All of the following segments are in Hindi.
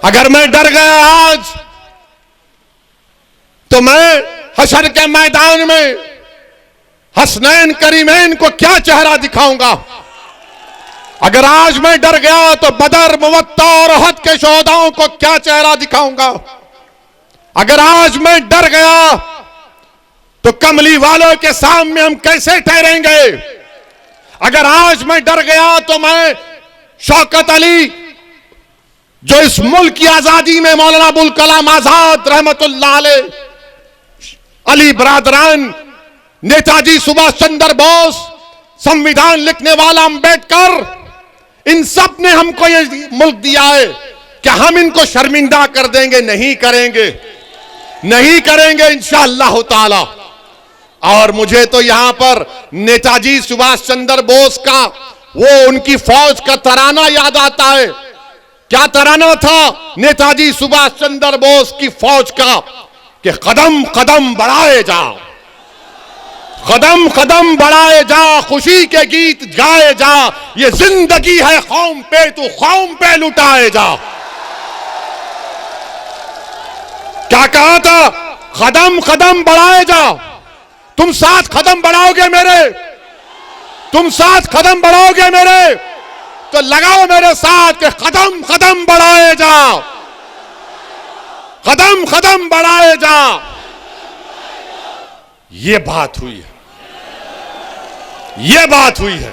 अगर मैं डर गया आज तो मैं हशर के मैदान में हसनैन करीमैन को क्या चेहरा दिखाऊंगा। अगर आज मैं डर गया तो बदर मुवत्ता और अहद के शोहदाओं को क्या चेहरा दिखाऊंगा। अगर आज मैं डर गया तो कमली वालों के सामने हम कैसे ठहरेंगे। अगर आज मैं डर गया तो मैं शौकत अली जो इस मुल्क की आजादी में मौलाना अबुल कलाम आजाद रहमतुल्लाह अलैह, अली बरादरान, नेताजी सुभाष चंद्र बोस, संविधान लिखने वाला अंबेडकर, इन सब ने हमको ये मुल्क दिया है कि हम इनको शर्मिंदा कर देंगे। नहीं करेंगे, नहीं करेंगे इंशाअल्लाह ताला। और मुझे तो यहां पर नेताजी सुभाष चंद्र बोस का वो उनकी फौज का तराना याद आता है। क्या तराना था नेताजी सुभाष चंद्र बोस की फौज का कि कदम कदम बढ़ाए जा, कदम कदम बढ़ाए जा, खुशी के गीत गाए जा, ये जिंदगी है कौम पे तू कौम पे लुटाए जा। क्या कहा था? कदम कदम बढ़ाए जा। तुम 7 कदम बढ़ाओगे मेरे, तुम 7 कदम बढ़ाओगे मेरे, तो लगाओ मेरे साथ के कदम कदम बढ़ाए जा, कदम कदम बढ़ाए जा। ये बात हुई है, ये बात हुई है।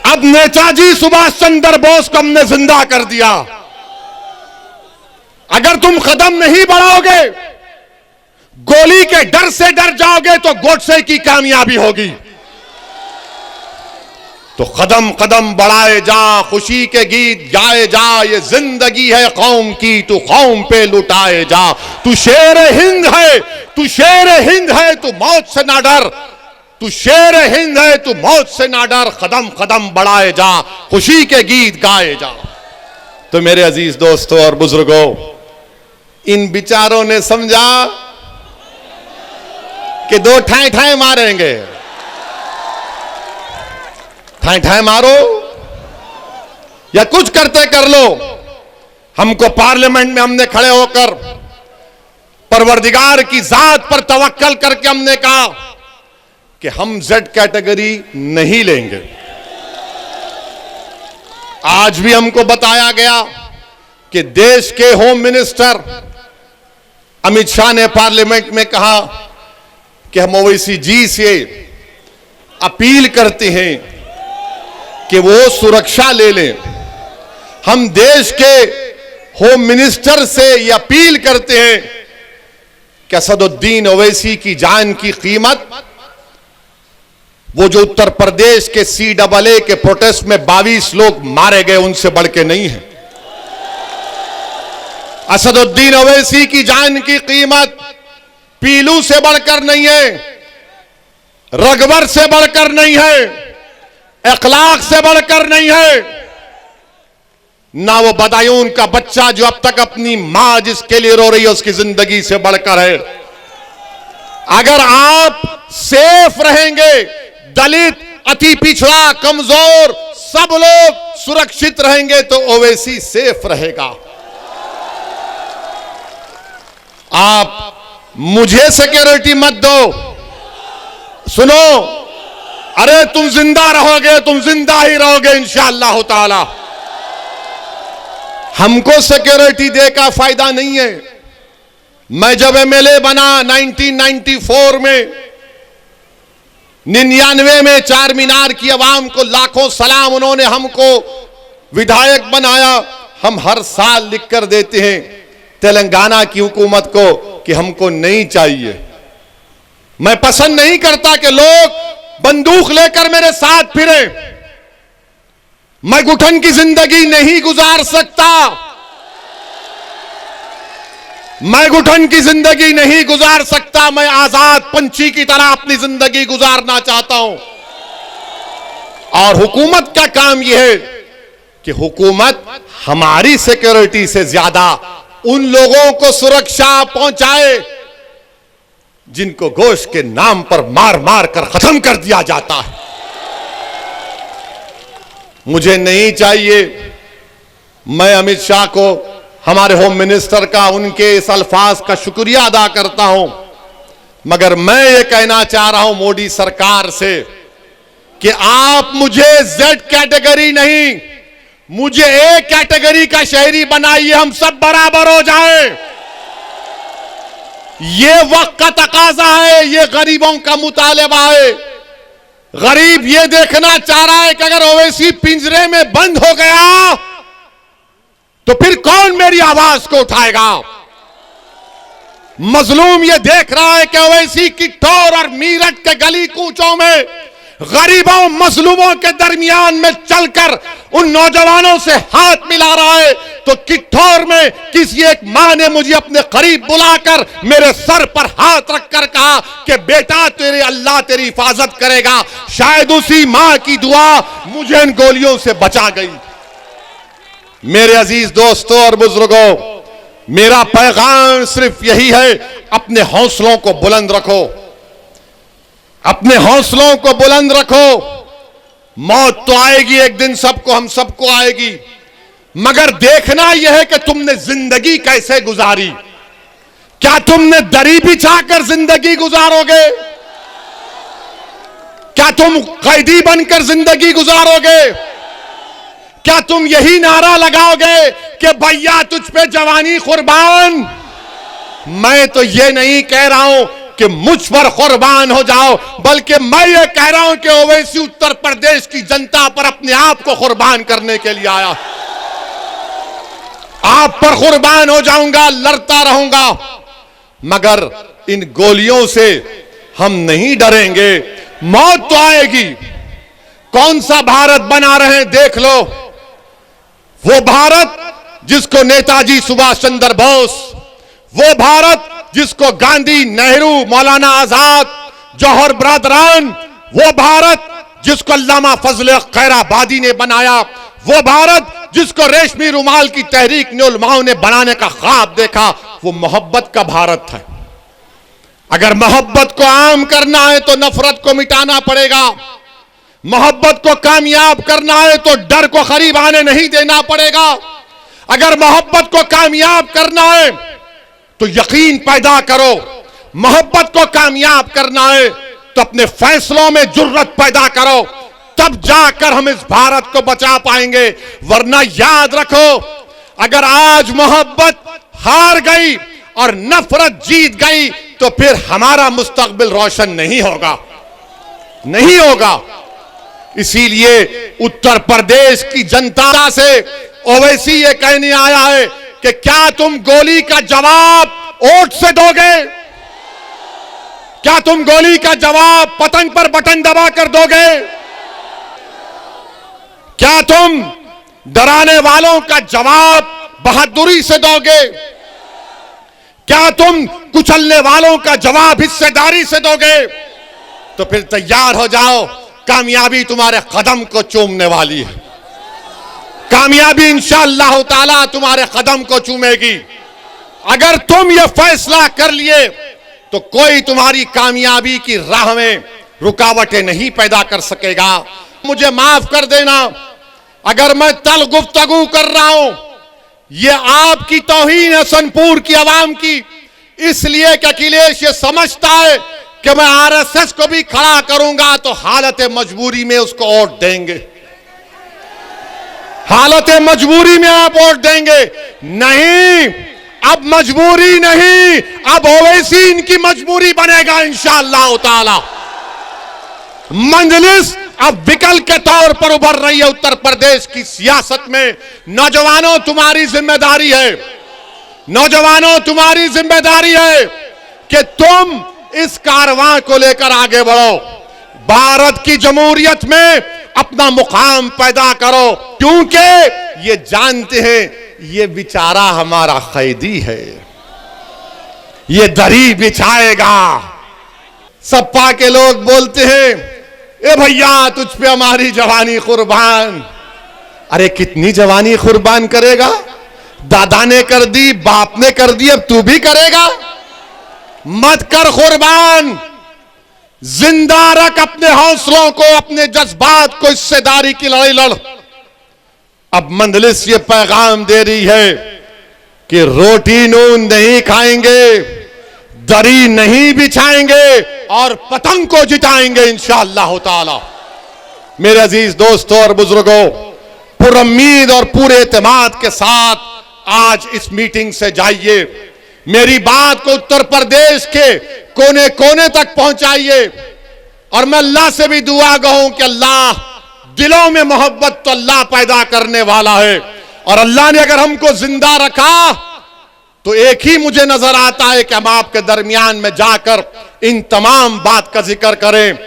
अब नेताजी सुभाष चंद्र बोस को हमने जिंदा कर दिया। अगर तुम कदम नहीं बढ़ाओगे, गोली के डर से डर जाओगे तो गोडसे की कामयाबी होगी। तो कदम कदम बढ़ाए जा, खुशी के गीत गाए जा, ये जिंदगी है कौम की तू कौम पे लुटाए जा। तू शेर हिंद है, तू शेर हिंद है, तू मौत से ना डर, तू शेर हिंद है, तू मौत से ना डर, कदम कदम बढ़ाए जा, खुशी के गीत गाए जा। तो मेरे अजीज दोस्तों और बुजुर्गों, इन बिचारों ने समझा कि 2 ठाए ठाए मारेंगे। ठाए ठाए मारो या कुछ करते कर लो। हमको पार्लियामेंट में हमने खड़े होकर परवरदिगार की जात पर तवक्कल करके हमने कहा कि हम Z कैटेगरी नहीं लेंगे। आज भी हमको बताया गया कि देश के होम मिनिस्टर अमित शाह ने पार्लियामेंट में कहा कि हम ओवैसी जी से अपील करते हैं कि वो सुरक्षा ले लें। हम देश के होम मिनिस्टर से ये अपील करते हैं कि असदुद्दीन ओवैसी की जान की कीमत, वो जो उत्तर प्रदेश के CAA के प्रोटेस्ट में 22 लोग मारे गए, उनसे बढ़ के नहीं है। असदुद्दीन ओवैसी की जान की कीमत पीलू से बढ़कर नहीं है, रगबर से बढ़कर नहीं है, अखलाक से बढ़कर नहीं है, ना वो बदायूं का बच्चा जो अब तक अपनी मां जिसके लिए रो रही है उसकी जिंदगी से बढ़कर है। अगर आप सेफ रहेंगे, दलित, अति पिछड़ा, कमजोर सब लोग सुरक्षित रहेंगे तो ओवैसी सेफ रहेगा। आप मुझे सिक्योरिटी मत दो। सुनो, अरे तुम जिंदा रहोगे, तुम जिंदा ही रहोगे इंशाअल्लाह ताला। हमको सिक्योरिटी दे का फायदा नहीं है। मैं जब MLA बना 1994 में, 99 में चार मीनार की आवाम को लाखों सलाम, उन्होंने हमको विधायक बनाया। हम हर साल लिख कर देते हैं तेलंगाना की हुकूमत को कि हमको नहीं चाहिए। मैं पसंद नहीं करता कि लोग बंदूक लेकर मेरे साथ फिरे। मैं घुटन की जिंदगी नहीं गुजार सकता, मैं घुटन की जिंदगी नहीं गुजार सकता। मैं आजाद पंछी की तरह अपनी जिंदगी गुजारना चाहता हूं। और हुकूमत का काम यह है कि हुकूमत हमारी सिक्योरिटी से ज्यादा उन लोगों को सुरक्षा पहुंचाए जिनको गोश्त के नाम पर मार मार कर खत्म कर दिया जाता है। मुझे नहीं चाहिए। मैं अमित शाह को हमारे होम मिनिस्टर का, उनके इस अल्फाज का शुक्रिया अदा करता हूं, मगर मैं ये कहना चाह रहा हूं मोदी सरकार से कि आप मुझे जेड कैटेगरी नहीं, मुझे ए कैटेगरी का शहरी बनाइए, हम सब बराबर हो जाएं। ये वक्त का तकाजा है, ये गरीबों का मुतालबा है। गरीब ये देखना चाह रहा है कि अगर ओवैसी पिंजरे में बंद हो गया तो फिर कौन मेरी आवाज को उठाएगा। मजलूम ये देख रहा है कि ओवैसी किठौर और मीरठ के गली कूचों में गरीबों मजलूमों के दरमियान में चलकर उन नौजवानों से हाथ मिला रहा है, तो किठौर में किसी एक मां ने मुझे अपने करीब बुलाकर मेरे सर पर हाथ रखकर कहा कि बेटा तेरे अल्लाह तेरी हिफाजत करेगा। शायद उसी मां की दुआ मुझे इन गोलियों से बचा गई। मेरे अजीज दोस्तों और बुजुर्गों, मेरा पैगाम सिर्फ यही है, अपने हौसलों को बुलंद रखो, अपने हौसलों को बुलंद रखो। मौत तो आएगी एक दिन, सबको, हम सबको आएगी, मगर देखना यह है कि तुमने जिंदगी कैसे गुजारी। क्या तुमने दरी बिछाकर जिंदगी गुजारोगे? क्या तुम कैदी बनकर जिंदगी गुजारोगे? क्या तुम यही नारा लगाओगे कि भैया तुझ पे जवानी कुर्बान? मैं तो ये नहीं कह रहा हूं कि मुझ पर कुर्बान हो जाओ, बल्कि मैं ये कह रहा हूं कि ओवैसी उत्तर प्रदेश की जनता पर अपने आप को कुर्बान करने के लिए आया। आप पर कुर्बान हो जाऊंगा, लड़ता रहूंगा, मगर इन गोलियों से हम नहीं डरेंगे। मौत तो आएगी। कौन सा भारत बना रहे हैं देख लो, वो भारत जिसको नेताजी सुभाष चंद्र बोस, वो भारत जिसको गांधी, नेहरू, मौलाना आजाद, जौहर बरदरान, वो भारत जिसको अल्लामा फजल खैराबादी ने बनाया, वो भारत जिसको रेशमी रुमाल की तहरीक ने उलमाओं ने बनाने का ख्वाब देखा, वो मोहब्बत का भारत है। अगर मोहब्बत को आम करना है तो नफरत को मिटाना पड़ेगा। मोहब्बत को कामयाब करना है तो डर को करीब आने नहीं देना पड़ेगा। अगर मोहब्बत को कामयाब करना है तो यकीन पैदा करो। मोहब्बत को कामयाब करना है तो अपने फैसलों में जुर्रत पैदा करो, तब जाकर हम इस भारत को बचा पाएंगे। वरना याद रखो, अगर आज मोहब्बत हार गई और नफरत जीत गई तो फिर हमारा मुस्तकबिल रोशन नहीं होगा, नहीं होगा। इसीलिए उत्तर प्रदेश की जनता से ओवैसी ये कहने आया है कि क्या तुम गोली का जवाब वोट से दोगे? क्या तुम गोली का जवाब पतंग पर बटन दबाकर दोगे? क्या तुम डराने वालों का जवाब बहादुरी से दोगे? क्या तुम कुचलने वालों का जवाब हिस्सेदारी से दोगे? तो फिर तैयार हो जाओ, कामयाबी तुम्हारे कदम को चूमने वाली है। कामयाबी इंशाअल्लाह ताला तुम्हारे कदम को चूमेगी। अगर तुम ये फैसला कर लिए तो कोई तुम्हारी कामयाबी की राह में रुकावटें नहीं पैदा कर सकेगा। मुझे माफ कर देना अगर मैं तल गुफ्तगू कर रहा हूं, ये आपकी तौहीन है सोनपुर की आवाम की, इसलिए कि अखिलेश ये समझता है कि मैं आरएसएस को भी खड़ा करूंगा तो हालत मजबूरी में उसको वोट देंगे, हालत मजबूरी में आप वोट देंगे। नहीं, अब मजबूरी नहीं, अब ओवैसी इनकी मजबूरी बनेगा इंशाअल्लाह ताला। मंजलिस अब विकल्प के तौर पर उभर रही है उत्तर प्रदेश की सियासत में। नौजवानों तुम्हारी जिम्मेदारी है, नौजवानों तुम्हारी जिम्मेदारी है कि तुम इस कारवां को लेकर आगे बढ़ो, भारत की जमहूरियत में अपना मुकाम पैदा करो, क्योंकि ये जानते हैं ये बेचारा हमारा कैदी है, ये दरी बिछाएगा। सपा के लोग बोलते हैं ए भैया तुझ पे हमारी जवानी कुर्बान। अरे कितनी जवानी कुर्बान करेगा? दादा ने कर दी, बाप ने कर दी, अब तू भी करेगा? मत कर कुर्बान, जिंदा रख अपने हौसलों को, अपने जज्बात को, हिस्सेदारी की लड़ाई लड़। अब मंजलिस ये पैगाम दे रही है कि रोटी नून नहीं खाएंगे, दरी नहीं बिछाएंगे और पतंग को जिताएंगे इंशाअल्लाह ताला। मेरे अजीज दोस्तों और बुजुर्गों, पुरुम्मीद और पूरे एतमाद के साथ आज इस मीटिंग से जाइए, मेरी बात को उत्तर प्रदेश के कोने कोने तक पहुंचाइए। और मैं अल्लाह से भी दुआ गहूं कि अल्लाह, दिलों में मोहब्बत तो अल्लाह पैदा करने वाला है, और अल्लाह ने अगर हमको जिंदा रखा तो एक ही मुझे नजर आता है कि हम आपके दरमियान में जाकर इन तमाम बात का जिक्र करें।